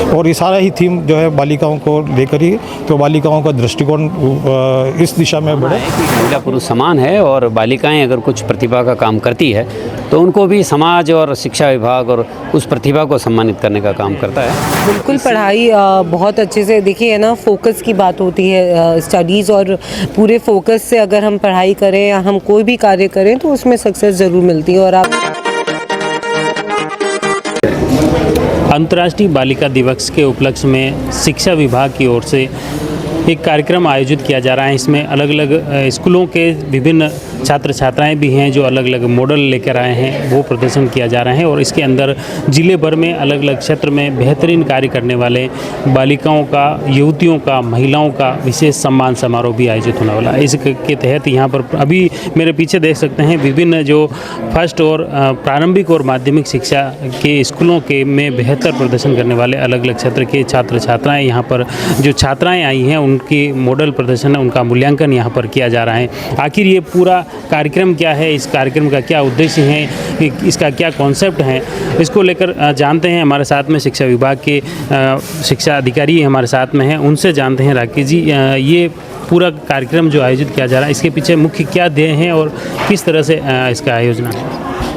और ये सारा ही थीम जो है बालिकाओं को लेकर ही, तो बालिकाओं का दृष्टिकोण इस दिशा में बढ़े। महिला पुरुष समान है और बालिकाएं अगर कुछ प्रतिभा का काम करती है तो उनको भी समाज और शिक्षा विभाग और उस प्रतिभा को सम्मानित करने का काम करता है। बिल्कुल, पढ़ाई बहुत अच्छे से देखिए है ना, फोकस की बात होती है स्टडीज़, और पूरे फोकस से अगर हम पढ़ाई करें या हम कोई भी कार्य करें तो उसमें सक्सेस ज़रूर मिलती है। और आप अंतर्राष्ट्रीय बालिका दिवस के उपलक्ष्य में शिक्षा विभाग की ओर से एक कार्यक्रम आयोजित किया जा रहा है। इसमें अलग अलग स्कूलों के विभिन्न छात्र छात्राएं भी हैं जो अलग अलग मॉडल लेकर आए हैं, वो प्रदर्शन किया जा रहा है। और इसके अंदर जिले भर में अलग अलग क्षेत्र में बेहतरीन कार्य करने वाले बालिकाओं का, युवतियों का, महिलाओं का विशेष सम्मान समारोह भी आयोजित होने वाला है। इसके तहत यहाँ पर अभी मेरे पीछे देख सकते हैं विभिन्न जो फर्स्ट और प्रारंभिक और माध्यमिक शिक्षा के स्कूलों के में बेहतर प्रदर्शन करने वाले अलग अलग क्षेत्र के छात्र छात्राएँ, यहाँ पर जो छात्राएँ आई हैं उनकी मॉडल प्रदर्शन, उनका मूल्यांकन यहाँ पर किया जा रहा है। आखिर ये पूरा कार्यक्रम क्या है, इस कार्यक्रम का क्या उद्देश्य है, इसका क्या कॉन्सेप्ट है, इसको लेकर जानते हैं। हमारे साथ में शिक्षा विभाग के शिक्षा अधिकारी हमारे साथ में हैं, उनसे जानते हैं। राकेश जी, ये पूरा कार्यक्रम जो आयोजित किया जा रहा है इसके पीछे मुख्य क्या ध्येय हैं और किस तरह से इसका आयोजन है?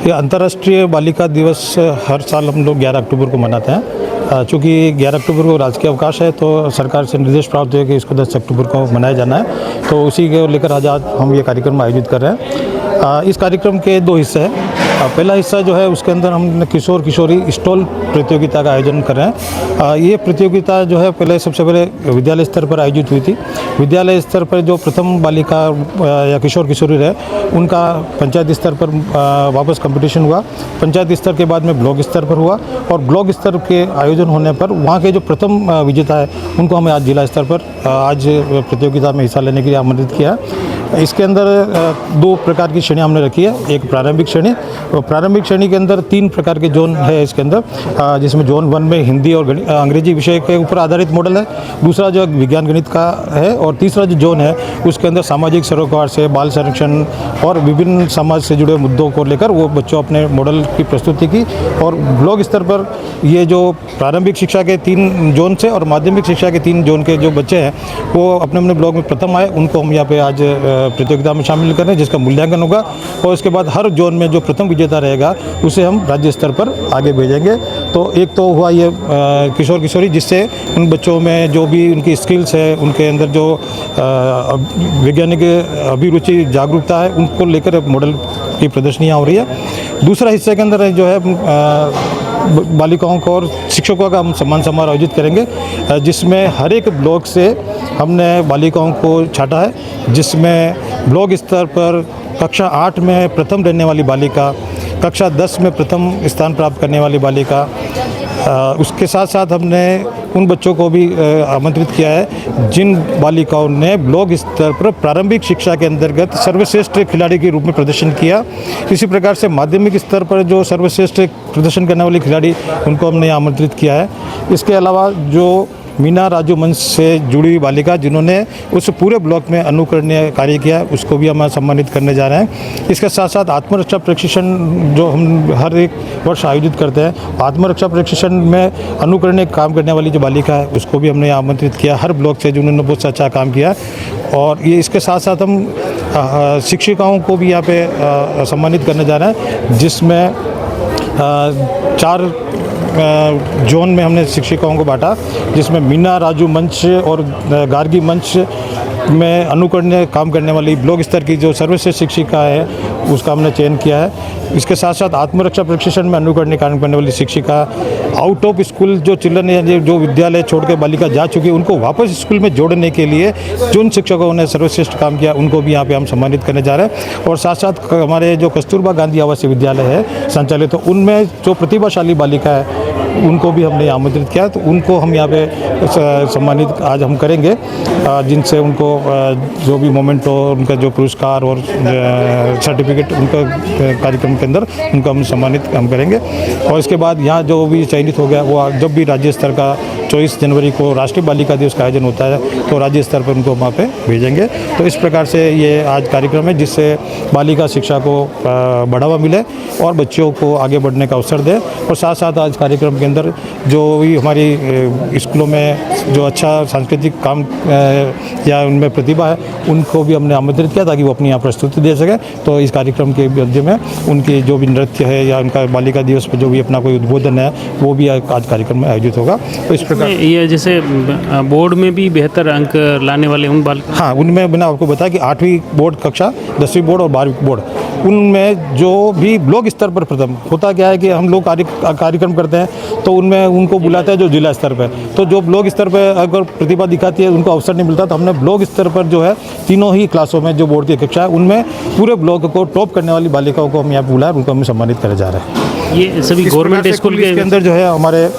ये अंतर्राष्ट्रीय बालिका दिवस हर साल हम लोग 11 अक्टूबर को मनाते हैं। चूँकि 11 अक्टूबर को राजकीय अवकाश है तो सरकार से निर्देश प्राप्त हुए कि इसको 10 अक्टूबर को मनाया जाना है, तो उसी को लेकर आज हम ये कार्यक्रम आयोजित कर रहे हैं। इस कार्यक्रम के 2 हिस्से हैं। पहला हिस्सा जो है उसके अंदर हम किशोर किशोरी स्टॉल प्रतियोगिता का आयोजन कर रहे हैं। ये प्रतियोगिता जो है सबसे पहले विद्यालय स्तर पर आयोजित हुई थी। विद्यालय स्तर पर जो प्रथम बालिका या किशोर किशोरी रहे उनका पंचायत स्तर पर वापस कंपटीशन हुआ। पंचायत स्तर के बाद में ब्लॉक स्तर पर हुआ और ब्लॉक स्तर के आयोजन होने पर वहाँ के जो प्रथम विजेता है उनको हमें आज जिला स्तर पर आज प्रतियोगिता में हिस्सा लेने के लिए आमंत्रित किया। इसके अंदर 2 प्रकार की श्रेणी हमने रखी है। एक प्रारंभिक श्रेणी, प्रारंभिक श्रेणी के अंदर 3 प्रकार के जोन है इसके अंदर, जिसमें जोन 1 में हिंदी और अंग्रेजी विषय के ऊपर आधारित मॉडल है। दूसरा जो विज्ञान गणित का है और तीसरा जो जोन है उसके अंदर सामाजिक सरोकार से, बाल संरक्षण और विभिन्न समाज से जुड़े मुद्दों को लेकर वो बच्चों अपने मॉडल की प्रस्तुति की। और ब्लॉक स्तर पर ये जो प्रारंभिक शिक्षा के 3 जोन से और माध्यमिक शिक्षा के 3 जोन के जो बच्चे हैं वो अपने अपने ब्लॉक में प्रथम आए, उनको हम यहाँ पे आज प्रतियोगिता में शामिल करें, जिसका मूल्यांकन होगा। और उसके बाद हर जोन में जो प्रथम विजेता रहेगा उसे हम राज्य स्तर पर आगे भेजेंगे। तो एक तो हुआ ये किशोर किशोरी, जिससे उन बच्चों में जो भी उनकी स्किल्स है, उनके अंदर जो वैज्ञानिक अभिरुचि जागरूकता है, उनको लेकर मॉडल की प्रदर्शनियाँ हो रही है। दूसरा हिस्से के अंदर जो है बालिकाओं को और शिक्षकों का हम सम्मान समारोह आयोजित करेंगे, जिसमें हर एक ब्लॉक से हमने बालिकाओं को छाटा है, जिसमें ब्लॉक स्तर पर कक्षा 8 में प्रथम रहने वाली बालिका, कक्षा 10 में प्रथम स्थान प्राप्त करने वाली बालिका, उसके साथ साथ हमने उन बच्चों को भी आमंत्रित किया है जिन बालिकाओं ने ब्लॉक स्तर पर प्रारंभिक शिक्षा के अंतर्गत सर्वश्रेष्ठ खिलाड़ी के रूप में प्रदर्शन किया। इसी प्रकार से माध्यमिक स्तर पर जो सर्वश्रेष्ठ प्रदर्शन करने वाले खिलाड़ी, उनको हमने आमंत्रित किया है। इसके अलावा जो मीना राजू मंच से जुड़ी बालिका जिन्होंने उस पूरे ब्लॉक में अनुकरणीय कार्य किया, उसको भी हम सम्मानित करने जा रहे हैं। इसके साथ साथ आत्मरक्षा प्रशिक्षण जो हम हर एक वर्ष आयोजित करते हैं, आत्मरक्षा प्रशिक्षण में अनुकरणीय काम करने वाली जो बालिका है उसको भी हमने आमंत्रित किया हर ब्लॉक से, जिन्होंने बहुत अच्छा काम किया। और ये इसके साथ साथ हम शिक्षिकाओं को भी यहाँ पे सम्मानित करने जा रहे हैं, जिसमें 4 जोन में हमने शिक्षिकाओं को बांटा, जिसमें मीना राजू मंच और गार्गी मंच में अनुकरणीय काम करने वाली ब्लॉक स्तर की जो सर्वश्रेष्ठ शिक्षिका है उसका हमने चयन किया है। इसके साथ साथ आत्मरक्षा प्रशिक्षण में अनुकरणीय काम करने वाली शिक्षिका, आउट ऑफ स्कूल जो चिल्ड्रन जो विद्यालय छोड़ के बालिका जा चुकी है उनको वापस स्कूल में जोड़ने के लिए जिन शिक्षकों ने सर्वश्रेष्ठ काम किया उनको भी यहाँ पे हम सम्मानित करने जा रहे हैं। और साथ साथ हमारे जो कस्तूरबा गांधी आवासीय विद्यालय है संचालित, तो उनमें जो प्रतिभाशाली बालिका है उनको भी हमने आमंत्रित किया, तो उनको हम यहाँ पे सम्मानित आज हम करेंगे, जिनसे उनको जो भी मोमेंट हो, उनका जो पुरस्कार और सर्टिफिकेट उनका कार्यक्रम के अंदर उनको हम सम्मानित हम करेंगे। और इसके बाद यहाँ जो भी चयनित हो गया वो जब भी राज्य स्तर का 24 जनवरी को राष्ट्रीय बालिका दिवस का आयोजन होता है तो राज्य स्तर पर उनको वहाँ पे भेजेंगे। तो इस प्रकार से ये आज कार्यक्रम है जिससे बालिका शिक्षा को बढ़ावा मिले और बच्चों को आगे बढ़ने का अवसर दे। और साथ साथ आज कार्यक्रम के अंदर जो भी हमारी स्कूलों में जो अच्छा सांस्कृतिक काम या उनमें प्रतिभा है उनको भी हमने आमंत्रित किया ताकि वो अपनी यहाँ प्रस्तुति दे सके। तो इस कार्यक्रम के मध्य में उनकी जो भी नृत्य है या उनका बालिका दिवस पर जो भी अपना कोई उद्बोधन है वो भी आज कार्यक्रम में आयोजित होगा। तो इस प्रकार ये जैसे बोर्ड में भी बेहतर अंक लाने वाले उन हाँ, उनमें मैंने आपको बताया कि 8वीं बोर्ड कक्षा, 10वीं बोर्ड और 12वीं बोर्ड, उनमें जो भी ब्लॉक स्तर पर प्रथम होता क्या है कि हम लोग कार्यक्रम करते हैं तो उनमें उनको बुलाते हैं जो जिला स्तर पर। तो जो ब्लॉक स्तर पर अगर प्रतिभा दिखाती है उनको अवसर नहीं मिलता, तो हमने ब्लॉक स्तर पर जो है तीनों ही क्लासों में जो बोर्ड की कक्षा है उनमें पूरे ब्लॉक को टॉप करने वाली बालिकाओं को हम यहाँ बुलाए, उनको हम सम्मानित करे जा रहे हैं। ये सभी गवर्नमेंट स्कूल के अंदर जो है हमारे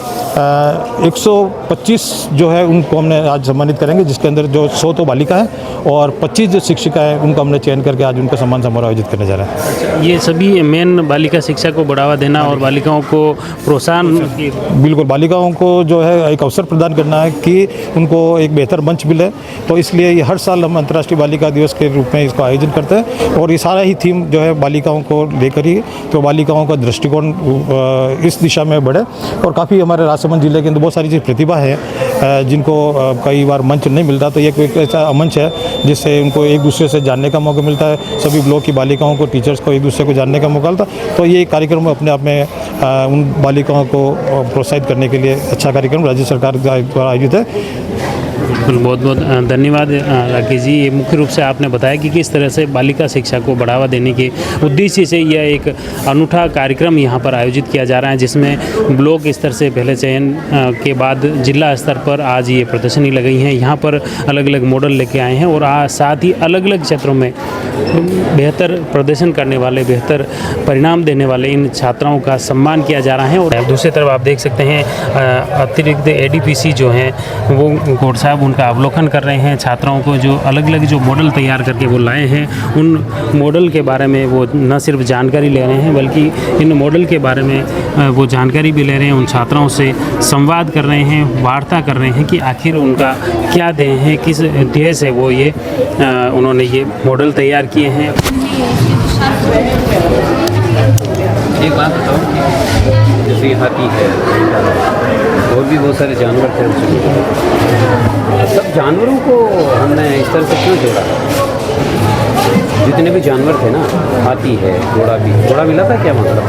125 जो है उनको हमने आज सम्मानित करेंगे, जिसके अंदर जो 100 तो बालिका है और 25 जो शिक्षिका है उनको हमने चयन करके आज उनका सम्मान समारोह आयोजित करने जा रहे हैं। ये सभी मेन बालिका शिक्षा को बढ़ावा देना और बालिकाओं को प्रोत्साहन, बिल्कुल बालिकाओं को जो है एक अवसर प्रदान करना है कि उनको एक बेहतर मंच मिले। तो इसलिए ये हर साल हम अंतर्राष्ट्रीय बालिका दिवस के रूप में इसको आयोजन करते हैं और ये सारा ही थीम जो है बालिकाओं को लेकर ही, तो बालिकाओं का दृष्टिकोण इस दिशा में बढ़े। और काफ़ी हमारे राजसमंद जिले के अंदर बहुत सारी चीज़ प्रतिभा है जिनको कई बार मंच नहीं मिलता, तो ये एक ऐसा मंच है जिससे उनको एक दूसरे से जानने का मौका मिलता है। सभी ब्लॉक की बालिकाओं को, टीचर्स को एक दूसरे को जानने का मौका मिलता है। तो ये कार्यक्रम अपने आप में उन बालिकाओं को प्रोत्साहित करने के लिए अच्छा कार्यक्रम राज्य सरकार द्वारा आयोजित है। बहुत बहुत धन्यवाद राकेश जी। ये मुख्य रूप से आपने बताया कि किस तरह से बालिका शिक्षा को बढ़ावा देने के उद्देश्य से यह एक अनूठा कार्यक्रम यहाँ पर आयोजित किया जा रहा है, जिसमें ब्लॉक स्तर से पहले चयन के बाद जिला स्तर पर आज ये प्रदर्शनी लगाई है। यहाँ पर अलग अलग मॉडल लेके आए हैं और साथ ही अलग अलग क्षेत्रों में बेहतर प्रदर्शन करने वाले, बेहतर परिणाम देने वाले इन छात्राओं का सम्मान किया जा रहा है। और दूसरी तरफ आप देख सकते हैं अतिरिक्त ADPC जो हैं वो गौड़ साहब उनका अवलोकन कर रहे हैं। छात्राओं को जो अलग अलग जो मॉडल तैयार करके वो लाए हैं उन मॉडल के बारे में वो न सिर्फ जानकारी ले रहे हैं बल्कि इन मॉडल के बारे में वो जानकारी भी ले रहे हैं। उन छात्राओं से संवाद कर रहे हैं, वार्ता कर रहे हैं कि आखिर उनका क्या ध्येय है, किस ध्येय से वो ये उन्होंने ये मॉडल तैयार किए हैं। एक बात बताओ, जैसे हाथी है और भी बहुत सारे जानवर थे, सब जानवरों को हमने इस तरह से क्यों जोड़ा? जितने भी जानवर थे ना, हाथी है, घोड़ा मिला था क्या मतलब?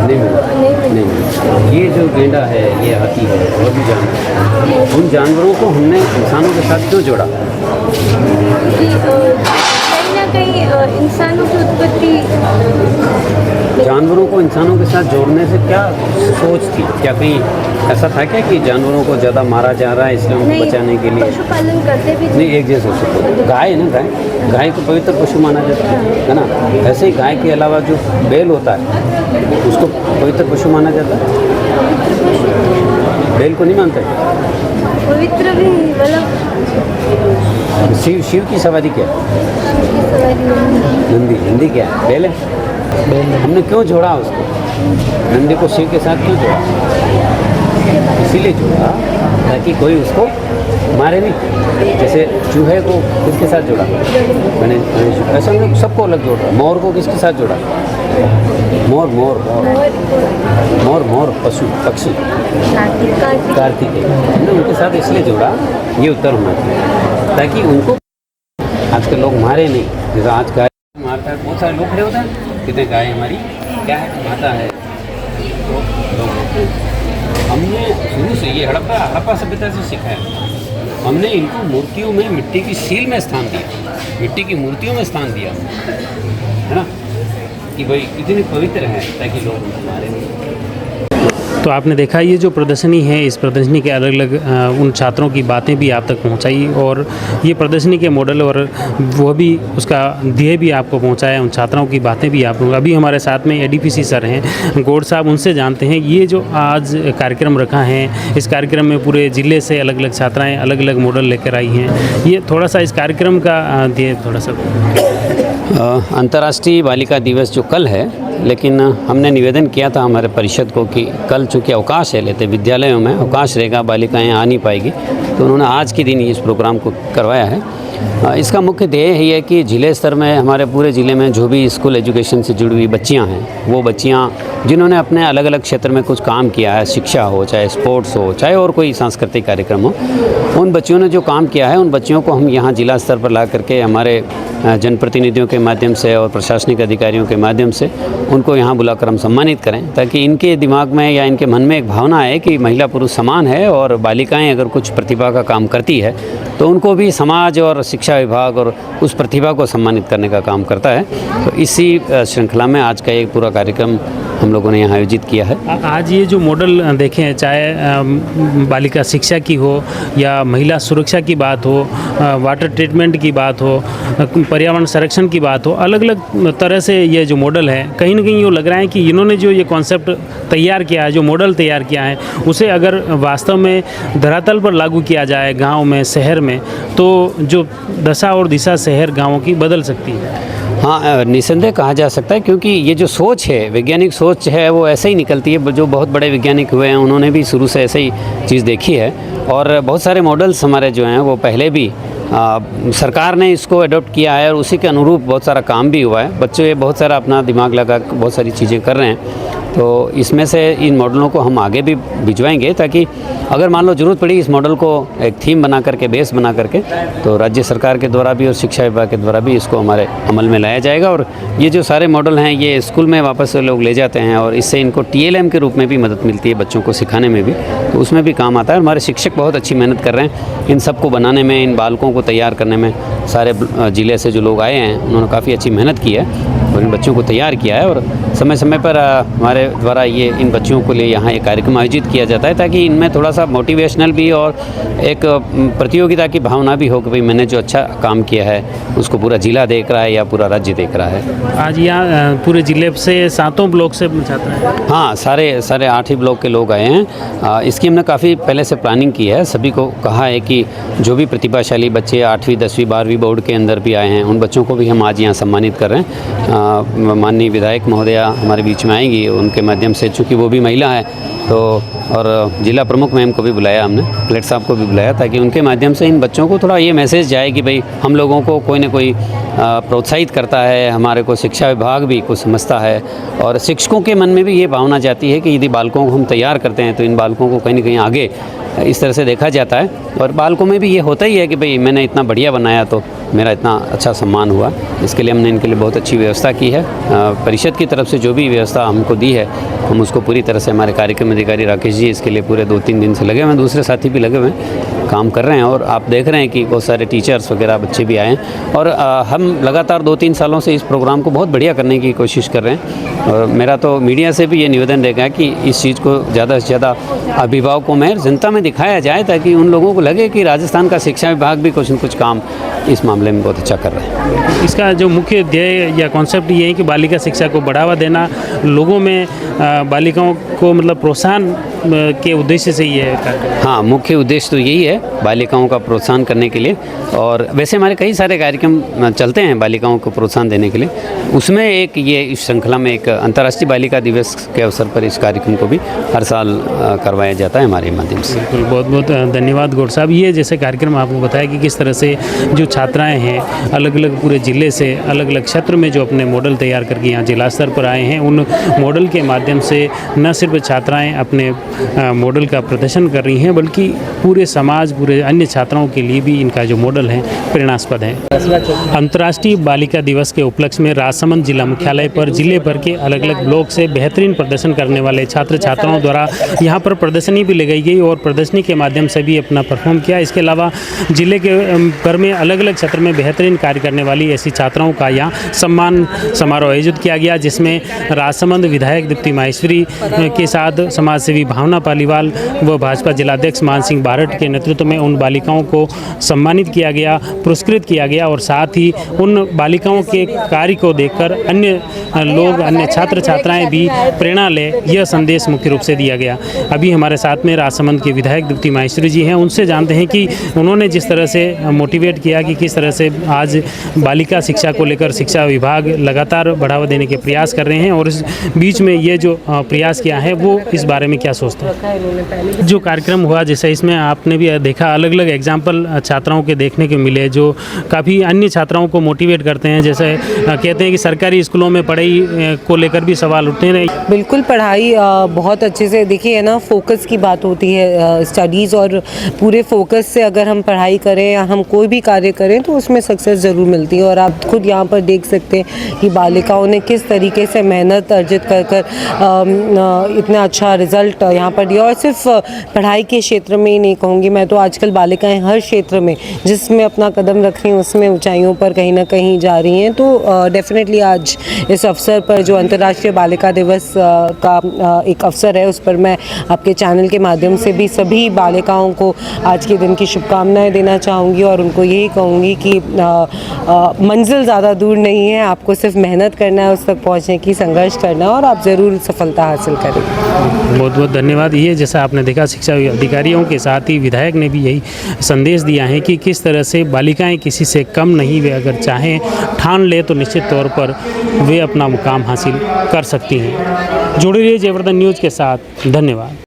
नहीं मिला, नहीं मिला। ये जो गेंडा है, ये हाथी है और भी जानवर, उन जानवरों को हमने इंसानों के साथ क्यों जोड़ा? कहीं इंसानों की उत्पत्ति, जानवरों को इंसानों के साथ जोड़ने से क्या सोच थी? क्या कहीं ऐसा था क्या कि जानवरों को ज़्यादा मारा जा रहा है इसलिए उनको बचाने के लिए? पशुपालन करते भी नहीं, एक जैसे सोचो, गाय है ना, गाय को पवित्र पशु माना जाता है ना। ऐसे ही गाय के अलावा जो बैल होता है उसको पवित्र पशु माना जाता है। बैल को नहीं मानते? पवित्र भी, मतलब शिव की सवारी क्या है? नंदी क्या है? बैल है। हमने क्यों जोड़ा उसको? नंदी को शिव के साथ क्यों जोड़ा? इसीलिए जोड़ा ताकि कोई उसको मारे नहीं। जैसे चूहे को किसके साथ जोड़ा? मैंने ऐसा हम लोग सबको अलग जोड़ रहा। मोर को किसके साथ जोड़ा? मोर पक्षी कार्तिकेय, हमने उनके साथ इसलिए जोड़ा, ये उत्तर होना चाहिए ताकि उनको आजकल लोग मारे नहीं। जैसे आज गाय मारता है, बहुत सारे लोग खड़े होते हैं, कितने गाय हमारी क्या है, माता है। तो हमने शुरू से ये हड़प्पा सभ्यता से सीखा है। हमने इनको मूर्तियों में, मिट्टी की सील में स्थान दिया, मिट्टी की मूर्तियों में स्थान दिया, है ना, कि भाई इतनी पवित्र है ताकि लोग उनको मारे नहीं। तो आपने देखा ये जो प्रदर्शनी है, इस प्रदर्शनी के अलग अलग उन छात्रों की बातें भी आप तक पहुंचाई और ये प्रदर्शनी के मॉडल और वो भी उसका ध्येय भी आपको पहुंचाया, उन छात्राओं की बातें भी आप लोग। अभी हमारे साथ में ADPC सर हैं गौड़ साहब, उनसे जानते हैं ये जो आज कार्यक्रम रखा है, इस कार्यक्रम में पूरे ज़िले से अलग अलग छात्राएँ अलग अलग मॉडल लेकर आई हैं। ये थोड़ा सा इस कार्यक्रम का ध्येय थोड़ा सा अंतर्राष्ट्रीय बालिका दिवस जो कल है, लेकिन हमने निवेदन किया था हमारे परिषद को कि कल चूँकि अवकाश है, लेते विद्यालयों में अवकाश रहेगा, बालिकाएं आ नहीं पाएगी, तो उन्होंने आज के दिन इस प्रोग्राम को करवाया है। इसका मुख्य ध्येय यही है कि जिले स्तर में हमारे पूरे ज़िले में जो भी स्कूल एजुकेशन से जुड़ी हुई बच्चियां हैं, वो बच्चियां जिन्होंने अपने अलग अलग क्षेत्र में कुछ काम किया है, शिक्षा हो, चाहे स्पोर्ट्स हो, चाहे और कोई सांस्कृतिक कार्यक्रम हो, उन बच्चियों ने जो काम किया है, उन बच्चियों को हम यहाँ जिला स्तर पर ला करके हमारे जनप्रतिनिधियों के माध्यम से और प्रशासनिक अधिकारियों के माध्यम से उनको यहाँ बुलाकर हम सम्मानित करें, ताकि इनके दिमाग में या इनके मन में एक भावना है कि महिला पुरुष समान है और बालिकाएं अगर कुछ प्रतिभा का काम करती है तो उनको भी समाज और शिक्षा विभाग और उस प्रतिभा को सम्मानित करने का काम करता है। तो इसी श्रृंखला में आज का एक पूरा कार्यक्रम हम लोगों ने यहाँ आयोजित किया है। आज ये जो मॉडल देखें, चाहे बालिका शिक्षा की हो या महिला सुरक्षा की बात हो, वाटर ट्रीटमेंट की बात हो, पर्यावरण संरक्षण की बात हो, अलग अलग तरह से ये जो मॉडल है, कहीं ना कहीं ये लग रहा है कि इन्होंने जो ये कॉन्सेप्ट तैयार किया है, जो मॉडल तैयार किया है, उसे अगर वास्तव में धरातल पर लागू किया जाए गाँव में, शहर में, तो जो दशा और दिशा शहर गाँवों की बदल सकती है। हाँ, निसंदेह कहा जा सकता है, क्योंकि ये जो सोच है, वैज्ञानिक सोच है, वो ऐसे ही निकलती है। जो बहुत बड़े वैज्ञानिक हुए हैं उन्होंने भी शुरू से ऐसे ही चीज़ देखी है, और बहुत सारे मॉडल्स हमारे जो हैं वो पहले भी सरकार ने इसको अडॉप्ट किया है और उसी के अनुरूप बहुत सारा काम भी हुआ है। बच्चे बहुत सारा अपना दिमाग लगा बहुत सारी चीज़ें कर रहे हैं, तो इसमें से इन मॉडलों को हम आगे भी भिजवाएंगे, ताकि अगर मान लो ज़रूरत पड़ी इस मॉडल को एक थीम बना करके, बेस बना करके, तो राज्य सरकार के द्वारा भी और शिक्षा विभाग के द्वारा भी इसको हमारे अमल में लाया जाएगा। और ये जो सारे मॉडल हैं ये स्कूल में वापस लोग ले जाते हैं और इससे इनको TLM के रूप में भी मदद मिलती है, बच्चों को सिखाने में भी, तो उसमें भी काम आता है। हमारे शिक्षक बहुत अच्छी मेहनत कर रहे हैं इन सब को बनाने में, इन बालकों को तैयार करने में। सारे ज़िले से जो लोग आए हैं उन्होंने काफ़ी अच्छी मेहनत की है और इन बच्चों को तैयार किया है, और समय समय पर हमारे द्वारा ये इन बच्चों को लिए यहाँ एक कार्यक्रम आयोजित किया जाता है, ताकि इनमें थोड़ा सा मोटिवेशनल भी और एक प्रतियोगिता की भावना भी हो कि भाई मैंने जो अच्छा काम किया है उसको पूरा जिला देख रहा है या पूरा राज्य देख रहा है। आज यहाँ पूरे ज़िले से 7 ब्लॉक से छात्र हैं। हाँ, सारे 8 ही ब्लॉक के लोग आए हैं। इसकी हमने काफ़ी पहले से प्लानिंग की है। सभी को कहा है कि जो भी प्रतिभाशाली बच्चे 8वीं 10वीं 12वीं बोर्ड के अंदर भी आए हैं, उन बच्चों को भी हम आज यहाँ सम्मानित कर रहे हैं। माननीय विधायक महोदया हमारे बीच में आएंगी, उनके माध्यम से, चूँकि वो भी महिला है, तो और जिला प्रमुख मैम को भी बुलाया हमने, कलेक्टर साहब को भी बुलाया, ताकि उनके माध्यम से इन बच्चों को थोड़ा ये मैसेज जाए कि भाई हम लोगों को कोई ना कोई प्रोत्साहित करता है, हमारे को शिक्षा विभाग भी कुछ समझता है, और शिक्षकों के मन में भी ये भावना जाती है कि यदि बालकों को हम तैयार करते हैं तो इन बालकों को कहीं ना कहीं आगे इस तरह से देखा जाता है। और बालकों में भी ये होता ही है कि भाई मैंने इतना बढ़िया बनाया तो मेरा इतना अच्छा सम्मान हुआ। इसके लिए हमने इनके लिए बहुत अच्छी व्यवस्था की है। परिषद की तरफ से जो भी व्यवस्था हमको दी है हम उसको पूरी तरह से, हमारे कार्यक्रम अधिकारी राकेश जी इसके लिए पूरे 2-3 दिन से लगे हुए हैं, दूसरे साथी भी लगे हुए हैं, काम कर रहे हैं। और आप देख रहे हैं कि बहुत सारे टीचर्स वगैरह बच्चे भी आए हैं, और हम लगातार 2-3 सालों से इस प्रोग्राम को बहुत बढ़िया करने की कोशिश कर रहे हैं। और मेरा तो मीडिया से भी ये निवेदन रहेगा कि इस चीज़ को ज़्यादा से ज़्यादा अभिभावकों में, जनता में दिखाया जाए, ताकि उन लोगों को लगे कि राजस्थान का शिक्षा विभाग भी कुछ न कुछ काम इस मामले में बहुत अच्छा कर रहा है। इसका जो मुख्य ध्येय या कॉन्सेप्ट ये है कि बालिका शिक्षा को बढ़ावा देना, लोगों में बालिकाओं को मतलब प्रोत्साहन के उद्देश्य से ये है। हाँ, मुख्य उद्देश्य तो यही है, बालिकाओं का प्रोत्साहन करने के लिए। और वैसे हमारे कई सारे कार्यक्रम चलते हैं बालिकाओं को प्रोत्साहन देने के लिए। उसमें एक ये इस श्रृंखला में एक अंतर्राष्ट्रीय बालिका दिवस के अवसर पर इस कार्यक्रम को भी हर साल करवाया जाता है हमारे माध्यम से। बिल्कुल, बहुत बहुत धन्यवाद गौड़ साहब। ये जैसे कार्यक्रम आपको बताया कि किस तरह से जो छात्राएं हैं अलग अलग पूरे ज़िले से, अलग अलग क्षेत्र में जो अपने मॉडल तैयार करके यहाँ जिला स्तर पर आए हैं, उन मॉडल के माध्यम से न सिर्फ छात्राएं अपने मॉडल का प्रदर्शन कर रही हैं, बल्कि पूरे समाज, पूरे अन्य छात्राओं के लिए भी इनका जो मॉडल है प्रेरणास्पद है। अंतर्राष्ट्रीय बालिका दिवस के उपलक्ष्य में राजसमंद जिला मुख्यालय पर जिले भर के अलग अलग ब्लॉक से बेहतरीन प्रदर्शन करने वाले छात्र छात्राओं द्वारा यहाँ पर प्रदर्शनी भी लगाई गई और प्रदर्शनी के माध्यम से भी अपना परफॉर्म किया। इसके अलावा जिले के भर में अलग अलग क्षेत्र में बेहतरीन कार्य करने वाली ऐसी छात्राओं का यहाँ सम्मान समारोह आयोजित किया गया, जिसमें राजसमंद विधायक दीप्ति माहेश्वरी के साथ समाजसेवी भावना पालीवाल व भाजपा जिलाध्यक्ष मान सिंह भारती बारट के नेतृत्व में उन बालिकाओं को सम्मानित किया गया, पुरस्कृत किया गया और साथ ही उन बालिकाओं के कार्य को देखकर अन्य लोग, अन्य छात्र छात्राएं भी प्रेरणा ले, यह संदेश मुख्य रूप से दिया गया। अभी हमारे साथ में राजसमंद के विधायक दीप्ति माहेश्वरी जी हैं, उनसे जानते हैं कि उन्होंने जिस तरह से मोटिवेट किया कि किस तरह से आज बालिका शिक्षा को लेकर शिक्षा विभाग लगातार बढ़ावा देने के प्रयास कर रहे हैं और इस बीच में ये जो प्रयास किया है वो इस बारे में क्या सोचते हैं। जो कार्यक्रम हुआ जैसे इसमें आपने भी देखा, अलग अलग एग्जाम्पल छात्राओं के देखने को मिले जो काफ़ी अन्य छात्राओं को मोटिवेट करते हैं। जैसे कहते हैं कि सरकारी स्कूलों में पढ़ाई को लेकर भी सवाल उठते हैं। बिल्कुल, पढ़ाई बहुत अच्छे से देखिए है ना, फोकस की बात होती है स्टडीज़, और पूरे फोकस से अगर हम पढ़ाई करें या हम कोई भी कार्य करें तो उसमें सक्सेस ज़रूर मिलती है। और आप खुद यहाँ पर देख सकते हैं कि बालिकाओं ने किस तरीके से मेहनत अर्जित कर इतना अच्छा रिज़ल्ट यहाँ पर दिया। और सिर्फ पढ़ाई के क्षेत्र में ही नहीं कहूँगी मैं, तो आजकल बालिकाएं हर क्षेत्र में जिसमें अपना कदम रख रही हैं उसमें ऊंचाइयों पर कहीं ना कहीं जा रही हैं। तो डेफिनेटली आज इस अवसर पर जो अंतर्राष्ट्रीय बालिका दिवस का एक अवसर है, उस पर मैं आपके चैनल के माध्यम से भी सभी बालिकाओं को आज के दिन की शुभकामनाएं देना चाहूँगी और उनको यही कहूँगी कि मंजिल ज़्यादा दूर नहीं है, आपको सिर्फ मेहनत करना है, उस तक पहुँचने की संघर्ष करना है और आप ज़रूर सफलता हासिल करेंगे। बहुत बहुत धन्यवाद। ये जैसा आपने देखा, शिक्षा अधिकारियों के साथ ही विधायक ने भी यही संदेश दिया है कि किस तरह से बालिकाएं किसी से कम नहीं, वे अगर चाहें ठान ले तो निश्चित तौर पर वे अपना मुकाम हासिल कर सकती हैं। जुड़े रहिए जयवर्धन न्यूज़ के साथ। धन्यवाद।